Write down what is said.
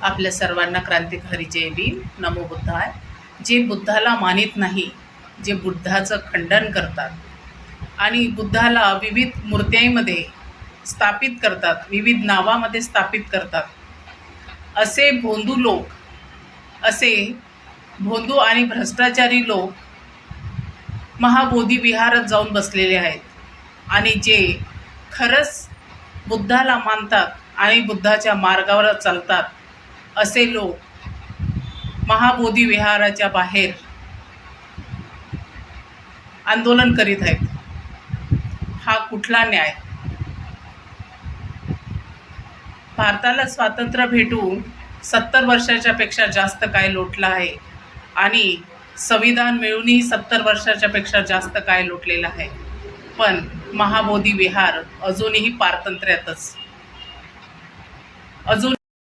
आपल्या सर्वांना क्रांतिकारी जय भीम, नमो बुद्धाय. जे बुद्धाला मानित नाही, जे बुद्धाचं खंडन करतात आणि बुद्धाला विविध मूर्त्यांमध्ये स्थापित करतात, विविध नावामध्ये स्थापित करतात, असे भोंदू लोक, असे भोंदू आणि भ्रष्टाचारी लोक महाबोधी विहारात जाऊन बसलेले आहेत. आणि जे खरंच बुद्धाला मानतात आणि बुद्धाच्या मार्गावर चालतात, असे लोक महाबोधी विहाराच्या बाहेर आंदोलन करीत आहेत. हा कुठला न्याय? भारताला स्वातंत्र्य भेटून 70 वर्षाच्या पेक्षा जास्त काय लोटला आहे आणि संविधान मिळूनही 70 वर्षाच्या पेक्षा जास्त काय लोटलेलं आहे. पण महाबोधी विहार अजूनही पारतंत्र्यातच, अजून